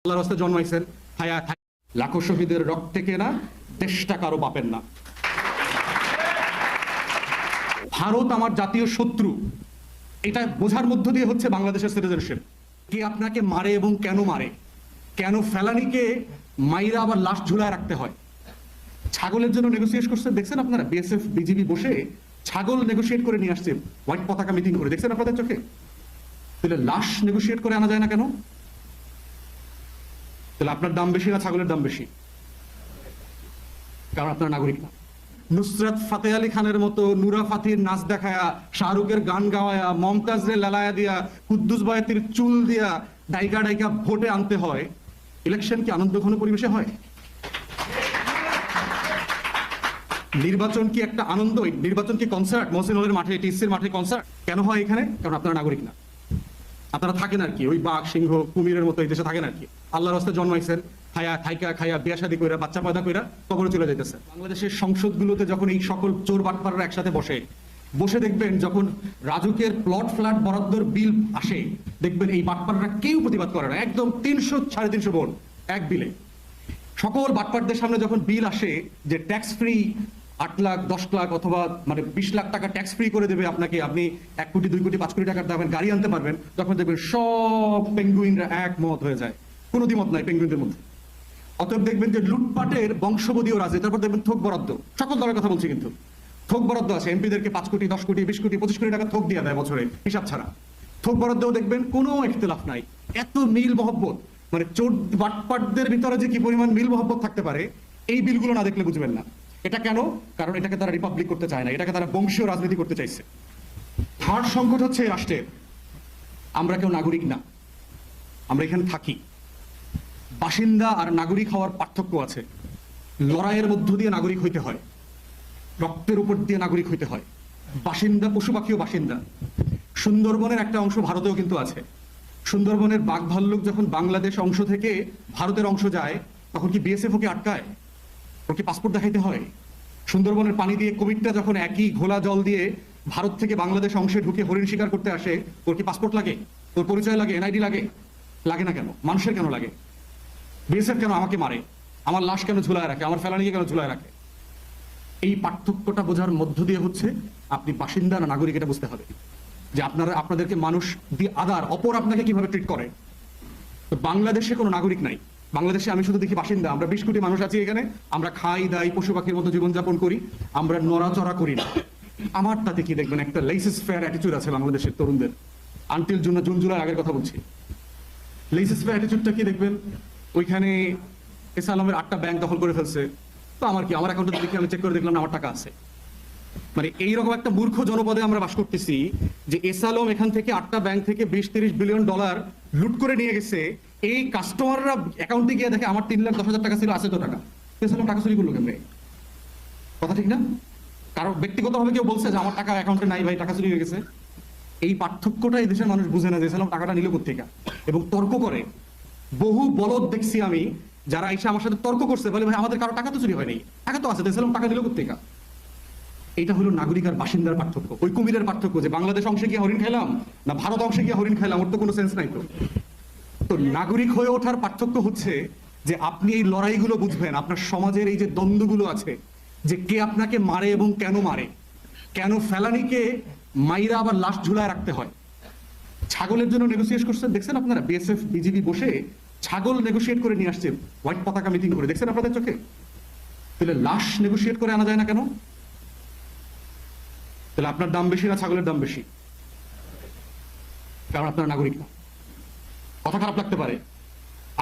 আল্লাহর রাস্তায় জন্মাইছেন, লাখো শহীদের রক্তে কেনা দেশটা কারো বাপের না। ভারত আমার জাতীয় শত্রু, এটা বোঝার মধ্য দিয়ে হচ্ছে বাংলাদেশের সিটিজেনশিপ। কে আপনাকে মারে এবং কেন মারে, কেন ফেলানিকে মাইরা আবার লাশ ঝুলায় রাখতে হয়। ছাগলের জন্য নেগোসিয়েট করছে, দেখছেন আপনারা? বিএসএফ বিজিবি বসে ছাগল নেগোসিয়েট করে নিয়ে আসছে, হোয়াইট পতাকা মিটিং করে, দেখছেন আপনাদের চোখে? তাহলে লাশ নেগোসিয়েট করে আনা যায় না কেন? তাহলে আপনার দাম বেশি না ছাগলের দাম বেশি? কারণ আপনার নাগরিক না। নুসরাত ফাতে আলী খানের মতো নুরা ফাতির নাচ দেখায়া, শাহরুখের গান গাওয়ায়া, মমতাজরে লালায়া দিয়া, কুদ্দুস বয়াতির চুল দিয়া ডাইকা ডাইকা ভোটে আনতে হয়। ইলেকশন কি আনন্দ ঘন পরিবেশে হয়? নির্বাচন কি একটা আনন্দ? নির্বাচন কি কনসার্ট? মহসিন হলের মাঠে, টিসির মাঠে কনসার্ট কেন হয় এখানে? কারণ আপনারা নাগরিক না। আপনারা থাকেন আর কি ওই বাঘ সিংহ কুমিরের মতো এই দেশে থাকেন আর কি। আল্লাহর রাস্তায় জন্মাইছেন, খায়া থাইকা খায়া বিয়া শাদী কইরা বাচ্চা পয়দা কইরা কবরে চলে যাইতেছে। বাংলাদেশের সংসদগুলোতে যখন এই সকল চোর বাটপাররা একসাথে বসে দেখবেন, যখন রাজুকের প্লট ফ্ল্যাট বরাদ্দর বিল আসে, দেখবেন এই বাটপাররা কেউ প্রতিবাদ করে না। একদম 300 350 ভোট এক বিলে। সকল বাটপারদের সামনে যখন বিল আসে যে ট্যাক্স ফ্রি 8 লাখ 10 লাখ অথবা 20 লাখ টাকা ট্যাক্স ফ্রি করে দেবে আপনাকে, আপনি 1 কোটি 2 কোটি 5 কোটি টাকার দামের গাড়ি আনতে পারবেন, তখন দেখবেন সব পেঙ্গুইনরা একমত হয়ে যায়, কোনো দ্বিমত নাই পেঙ্গুইনদের মধ্যে। অতএব দেখবেন যে লুটপাটের বংশবদীয় রাজনীতি। তারপর দেখবেন থোক বরাদ্দ, সকল দলের কথা বলছি কিন্তু থোক বরাদ্দ আছে, এমপিদেরকে 5 কোটি 10 কোটি 20 কোটি 25 কোটি টাকা থোক দিয়ে দেয় বছরে হিসাব ছাড়া। থোক বরাদ্দও দেখবেন কোনো ইখতিলাফ নাই। এত মিল মহব্বত, চোর বাটপাটদের ভিতরে যে কি পরিমাণ মিল মহব্বত থাকতে পারে, এই বিলগুলো না দেখলে বুঝবেন না। এটা কেন? কারণ এটাকে তারা রিপাবলিক করতে চায় না, এটাকে তারা বংশীয় রাজনীতি করতে চাইছে। থার্ড সংকট হচ্ছে এই রাষ্ট্রের, আমরা কেউ নাগরিক না, আমরা এখানে থাকি। বাসিন্দা আর নাগরিক হওয়ার পার্থক্য আছে। লড়াইয়ের মধ্য দিয়ে নাগরিক হইতে হয়, রক্তের উপর দিয়ে নাগরিক হইতে হয়। বাসিন্দা পশু পাখিও বাসিন্দা। সুন্দরবনের একটা অংশ ভারতেও কিন্তু আছে। সুন্দরবনের বাঘ ভাল্লুক যখন বাংলাদেশ অংশ থেকে ভারতের অংশ যায়, তখন কি বিএসএফ ওকে আটকায়? ওর কি পাসপোর্ট দেখাইতে হয়? সুন্দরবনের পানি দিয়ে কুমিরটা যখন একই ঘোলা জল দিয়ে ভারত থেকে বাংলাদেশ অংশে ঢুকে হরিণ শিকার করতে আসে, ওর কি পাসপোর্ট লাগে? ওর পরিচয় লাগে? এনআইডি লাগে? লাগে না কেন? মানুষের কেন লাগে? বিএসএফ কেন আমাকে মারে? আমার লাশ কেন ঝুলায় রাখে? আমার ফেলানিকে কেন ঝুলায় রাখে? এই পার্থক্যটা বোঝার মধ্য দিয়ে হচ্ছে আপনি বাসিন্দা না নাগরিক, এটা বুঝতে হবে যে আপনাদেরকে মানুষ দিয়ে অপর আপনাকে কিভাবে ট্রিট করে। তো বাংলাদেশে কোনো নাগরিক নাই। বাংলাদেশে আমি শুধু দেখি বাসিন্দা। আমরা 20 কোটি মানুষ আছি এখানে, আমরা খাই দাই পশু পাখির মতো জীবনযাপন করি, আমরা নড়াচড়া করি না। আমার তাতে কি দেখবেন একটা লেইসেস ফেয়ার অ্যাটিটিউড আছে বাংলাদেশের তরুণদের। আনটিল জুন জুলাই আগের কথা বলছি। লেইসেস ফেয়ার অ্যাটিটিউডটা কি দেখবেন? ওইখানে এস আলমের 8টা ব্যাংক দখল করে ফেলছে, তো আমার কি, আমার অ্যাকাউন্টে দেখি আমি চেক করে দেখলাম আমার টাকা আছে। এইরকম একটা মূর্খ জনপদে আমরা বাস করতেছি যে এস আলম এখান থেকে 8টা ব্যাংক থেকে 20-30 বিলিয়ন ডলার লুট করে নিয়ে গেছে। এই কাস্টমাররা অ্যাকাউন্টে গিয়ে দেখে আমার 3,10,000 টাকা ছিল, আছে তো টাকা। এস আলম টাকা চুরি করলো কেমনে? কথা ঠিক না? কারো ব্যক্তিগতভাবে কেউ বলছে যে আমার টাকা অ্যাকাউন্টে নাই ভাই, টাকা চুরি হয়ে গেছে? এই পার্থক্যটা এই দেশের মানুষ বুঝে না যে এস আলম টাকাটা নিল কোত্থেকে, এবং তর্ক করে। বহু বলদ দেখছি আমি যারা এসে আমার সাথে তর্ক করছে, বলে ভাই আমাদের কারো টাকা তো চুরি হয়নি, টাকা তো আছে, এস আলম টাকা নিল কোত্থেকে। এটা হলো নাগরিক আর বাসিন্দার পার্থক্য, ওই কুমিরের পার্থক্য যে বাংলাদেশ অংশে গিয়ে হরিণ খাইলাম না ভারত অংশে গিয়ে হরিণ খাইলাম, ওর তো কোনো সেন্স নাই। তো নাগরিক হয়ে ওঠার পার্থক্য হচ্ছে যে আপনি এই লড়াইগুলো বুঝবেন, আপনার সমাজের এই যে দ্বন্দ্বগুলো আছে, যে কে আপনাকে মারে এবং কেন মারে, কেন ফেলানিকে মাইরা আবার লাশ ঝুলায় রাখতে হয়। ছাগলের জন্য নেগোসিয়েট করছে, দেখছেন আপনারা? বিএসএফ বিজিবি বসে ছাগল নেগোসিয়েট করে নিয়ে আসছে, হোয়াইট পতাকা মিটিং করে, দেখছেন আপনাদের চোখে? তাহলে লাশ নেগোসিয়েট করে আনা যায় না কেন? তাহলে আপনার দাম বেশি না ছাগলের দাম বেশি? কারণ আপনারা নাগরিক না। কথা খারাপ লাগতে পারে,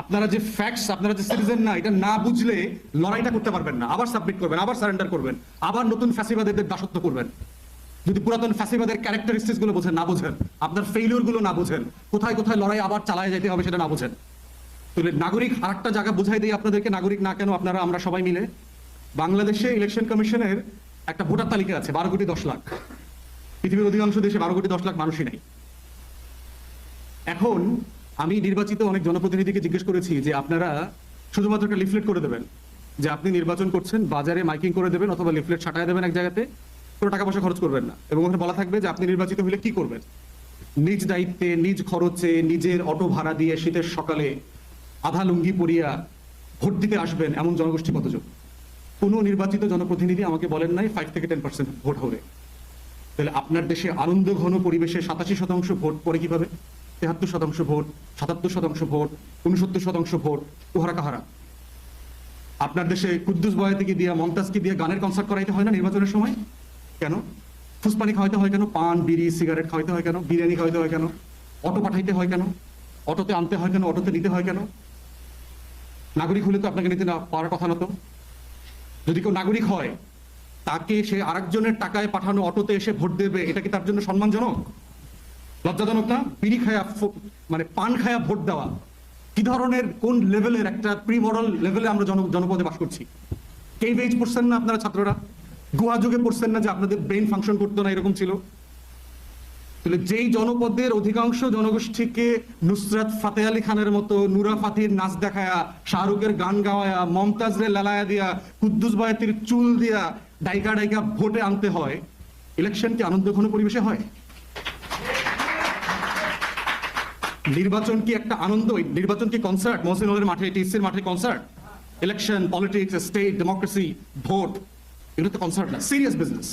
আপনারা যে ফ্যাক্টস, আপনারা যে সিটিজেন না, এটা না বুঝলে লড়াইটা করতে পারবেন না। আবার সাবমিট করবেন, আবার সারেন্ডার করবেন, আবার নতুন ফ্যাসিবাদের দাসত্ব করবেন। যদি পুরাতন ফ্যাসিবাদের ক্যারেক্টারিস্টিক্স গুলো না বোঝেন, আপনার ফেইলিওর গুলো না বোঝেন, কোথায় কোথায় লড়াই আবার চালায় যেতে হবে সেটা না বোঝেন, তাহলে নাগরিক আরেকটা জায়গা বুঝাই দিয়ে আপনাদেরকে নাগরিক না কেন আপনারা আমরা সবাই মিলে। বাংলাদেশে ইলেকশন কমিশনের একটা ভোটার তালিকা আছে 12 কোটি 10 লাখ। পৃথিবীর অধিকাংশ দেশে 12 কোটি 10 লাখ মানুষই নাই। এখন আমি নির্বাচিত অনেক জনপ্রতিনিধিকে জিজ্ঞেস করেছি যে আপনারা শুধুমাত্র একটা লিফলেট করে দেবেন, যে আপনি নির্বাচন করছেন, বাজারে মাইকিং করে দেবেন অথবা লিফলেট ছাটায় দেবেন এক জায়গাতে, কোনো টাকা পয়সা খরচ করবেন না, এবং ওখানে বলা থাকবে যে আপনি নির্বাচিত হলে কি করবেন। নিজ দায়িত্বে, নিজ খরচে, নিজের অটো ভাড়া দিয়ে শীতের সকালে আধা লুঙ্গি পরিয়া ভোট দিতে আসবেন এমন জনগোষ্ঠী কতজন? কোনো নির্বাচিত জনপ্রতিনিধি আমাকে বলেন নাই 5 থেকে 10% ভোট হবে। তাহলে আপনার দেশে আনন্দ ঘন পরিবেশে 87% ভোট পড়ে কিভাবে? 73% ভোট, 77% ভোট, 69% ভোট, উহারা কাহারা? আপনার দেশে কুদ্দুস বয়াতিকে দিয়ে, মমতাজকে দিয়ে গানের কনসার্ট করাইতে হয় না নির্বাচনের সময়? কেন? ফুসপানি খাওয়াইতে হয় কেন? পান, বিড়ি, সিগারেট খাওয়াইতে হয় কেন? বিরিয়ানি খাওয়াইতে হয় কেন? অটো পাঠাইতে হয় কেন? অটোতে আনতে হয় কেন? অটোতে নিতে হয় কেন? নাগরিক হলে তো আপনাকে নিতে না পারার কথা না তো। যদি কেউ নাগরিক হয়, তাকে সে আরেকজনের টাকায় পাঠানো অটোতে এসে ভোট দেবে, এটা কি তার জন্য সম্মানজনক? লজ্জাজনক না? বিড়ি খায়া মানে পান খায়া ভোট দেওয়া কি ধরনের, কোন লেভেলের একটা প্রিমরাল লেভেলে আমরা জনপদে বাস করছি? কেভ এজ পড়ছেন না আপনারা ছাত্ররা? গুহা যুগে পড়ছেন না যে আপনাদের ব্রেন ফাংশন করতো না, এরকম ছিল? তাহলে যেই জনপদের অধিকাংশ জনগোষ্ঠীকে নুসরাত ফাতে আলী খানের মতো, নুরা ফাতির নাচ দেখায়া, শাহরুখের গান গাওয়ায়া, মমতাজরে লালায়া দিয়া, কুদ্দুস বয়াতির চুল দিয়া ডাইকা ডাইকা ভোটে আনতে হয়, ইলেকশন কি আনন্দ ঘন পরিবেশে হয়? নির্বাচন কি একটা আনন্দ? নির্বাচন কি কনসার্ট? মহসিন হলের মাঠে, টিএসসির মাঠে concert? Election, politics, state, democracy, vote, এগুলো তো কনসার্ট না, সিরিয়াস বিজনেস।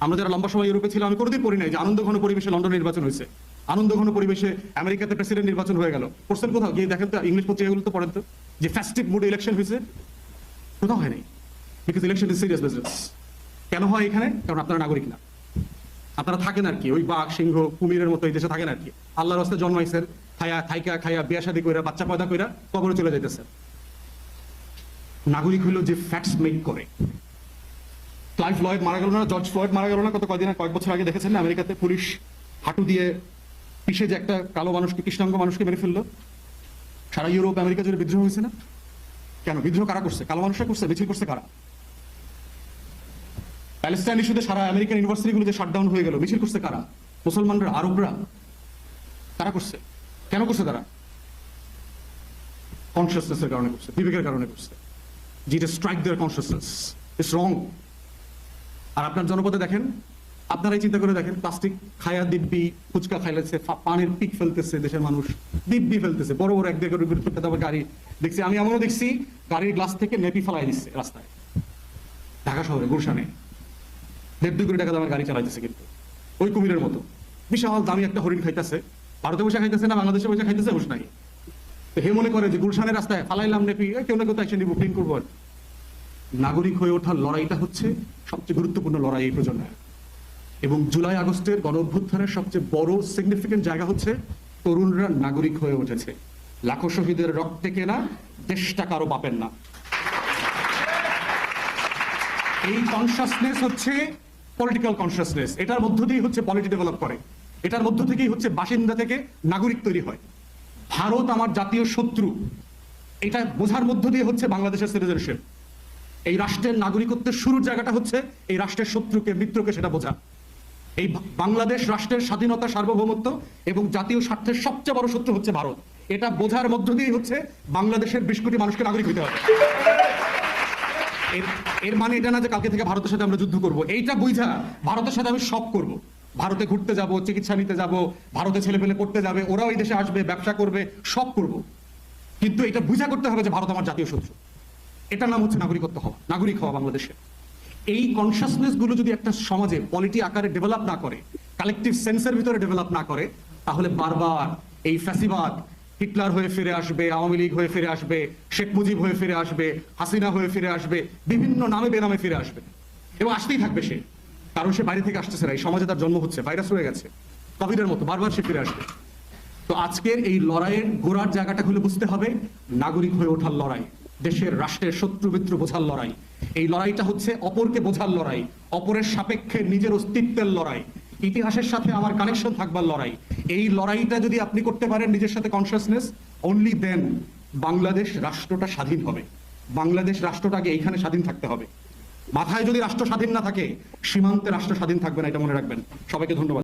আমরা যারা লম্বা সময় ইউরোপে ছিলাম, আমি কোনোদিন পড়ি নাই যে আনন্দ ঘন পরিবেশে লন্ডন নির্বাচন হয়েছে, আনন্দ ঘন পরিবেশে আমেরিকাতে প্রেসিডেন্ট নির্বাচন হয়ে গেল। পড়ছেন কোথাও? গিয়ে দেখেন তো, ইংলিশ পত্রিকাগুলো তো পড়েন তো, যে ফেস্টিভ মুডে ইলেকশন হয়েছে। কোথাও হয় নাই, because election is serious business. কেন হয় এখানে? কারণ আপনারা নাগরিক না, আপনারা থাকেন আর কি ওই বাঘ, সিংহ, কুমিরের মতো এই দেশে থাকেন আর কি। আল্লাহর রাস্তায় জন্মাইছেন, খাইয়া বিয়া শাদী কইরা, বাচ্চা পয়দা কইরা কবরে চলে যাইতেছেন। নাগরিক হলো যে ফ্যাক্টস মেক করে। ক্লাইভ লয়েড মারা গেল না, জর্জ ফ্লয়েড মারা গেল না কয়েক বছর আগে? দেখেছেন না আমেরিকাতে পুলিশ হাঁটু দিয়ে পিষে যে একটা কালো মানুষকে, কৃষ্ণাঙ্গ মানুষকে মেরে ফেললো। সারা ইউরোপ আমেরিকা জুড়ে বিদ্রোহ হয়েছে না? কেন? বিদ্রোহ কারা করছে? কালো মানুষরা করছে? মিছিল করছে কারা? প্যালেস্টাইন ইস্যুতে সারা আমেরিকান ইউনিভার্সিটিগুলো যে শাটডাউন হয়ে গেল, মিছিল করছে কারা? মুসলমানরা, আরবরা। কারা করছে? কেন করছে তারা? কনসিয়াসনেসের কারণে করছে, বিবেকের কারণে করছে। যেটা স্ট্রাইক দেয়ার কনসিয়াসনেস, ইটস রং। আর আপনার জনপদে দেখেন, আপনারাই চিন্তা করে দেখেন, প্লাস্টিক খায়া দিব্যি, ফুচকা খাইলেছে, পানির পিক ফেলতেছে দেশের মানুষ, দিব্যি ফেলতেছে, বড় বড় এক দেড় গাড়ি দেখছি। আমি এমনও দেখছি গাড়ির গ্লাস থেকে নেপি ফেলাই দিচ্ছে রাস্তায়, ঢাকা শহরে, গুলশানে। 1.5 কোটি টাকা দামের গাড়ি চালাইতেছে, কিন্তু ওই কুমিরের মতো বিশাল দামি একটা হরিণ খাইতেছে। ভারতে বসে খাইতেছে না বাংলাদেশে বসে খাইতেছে? বসে নাই। হে মনে করে যে গুলশানের রাস্তায় ফালাইলাম নেপি, কেউ না কেউ তো অ্যাকশন নিব, ক্লিন করবো। নাগরিক হয়ে ওঠার লড়াইটা হচ্ছে সবচেয়ে গুরুত্বপূর্ণ লড়াই এই প্রজন্মের। এবং জুলাই আগস্টের গণ অভ্যুত্থানের সবচেয়ে বড় সিগনিফিকেন্ট জায়গা হচ্ছে তরুণরা নাগরিক হয়ে উঠেছে। লাখো শহীদের রক্তে কেনা দেশটা কারো বাপের না। এই কনসিয়াসনেস হচ্ছে পলিটিক্যাল কনসিয়াসনেস। এটার মধ্য দিয়েই হচ্ছে পলিটি ডেভেলপ করে, এটার মধ্য থেকেই হচ্ছে বাসিন্দা থেকে নাগরিক তৈরি হয়। ভারত আমার জাতীয় শত্রু, এটা বোঝার মধ্য দিয়ে হচ্ছে বাংলাদেশের সিটিজেনশিপ। এই রাষ্ট্রের নাগরিকত্বের শুরুর জায়গাটা হচ্ছে এই রাষ্ট্রের শত্রুকে, মিত্রকে সেটা বোঝা। এই বাংলাদেশ রাষ্ট্রের স্বাধীনতা, সার্বভৌমত্ব এবং জাতীয় স্বার্থের সবচেয়ে বড় শত্রু হচ্ছে ভারত। এটা বোঝার মধ্য দিয়ে হচ্ছে বাংলাদেশের 20 কোটি মানুষকে নাগরিক হতে হবে। এর মানে এটা না যে কালকে থেকে ভারতের সাথে আমরা যুদ্ধ করব। এইটা বুঝা ভারতের সাথে আমি সব করব। ভারতে ঘুরতে যাব, চিকিৎসা নিতে যাব, ভারতে ছেলে পেলে পড়তে যাবে, ওরাও এই দেশে আসবে, ব্যবসা করবে, সব করব। কিন্তু এটা বুঝা করতে হবে যে ভারত আমার জাতীয় শত্রু। এটার নাম হচ্ছে নাগরিকত্ব হওয়া, নাগরিক হওয়া বাংলাদেশে। এই কনসিয়াসনেস গুলো যদি একটা সমাজে পলিটি আকারে ডেভেলপ না করে, কালেকটিভ সেন্সের ভিতরে ডেভেলপ না করে, তাহলে বারবার এই ফ্যাসিবাদ হিটলার হয়ে ফিরে আসবে, আওয়ামী লীগ হয়ে ফিরে আসবে, শেখ মুজিব হয়ে ফিরে আসবে, হাসিনা হয়ে ফিরে আসবে, বিভিন্ন নামে বেনামে ফিরে আসবে এবং আসতেই থাকবে সে। কারণ সে বাইরে থেকে আসতেছে না, এই সমাজে তার জন্ম হচ্ছে, ভাইরাস হয়ে গেছে, কোভিডের মতো বারবার সে ফিরে আসবে। তো আজকের এই লড়াইয়ের গোড়ার জায়গাটা হলে বুঝতে হবে নাগরিক হয়ে ওঠার লড়াই, দেশের রাষ্ট্রের শত্রু মিত্র বোঝার লড়াই। এই লড়াইটা হচ্ছে অপরকে বোঝার লড়াই, অপরের সাপেক্ষে নিজের অস্তিত্বের লড়াই, ইতিহাসের সাথে আমার কানেকশন থাকবার লড়াই। এই লড়াইটা যদি আপনি করতে পারেন নিজের সাথে কনসিয়াসনেস, অনলি দেন বাংলাদেশ রাষ্ট্রটা স্বাধীন হবে। বাংলাদেশ রাষ্ট্রটাকে এইখানে স্বাধীন থাকতে হবে। মাথায় যদি রাষ্ট্র স্বাধীন না থাকে, সীমান্তে রাষ্ট্র স্বাধীন থাকবে না, এটা মনে রাখবেন। সবাইকে ধন্যবাদ।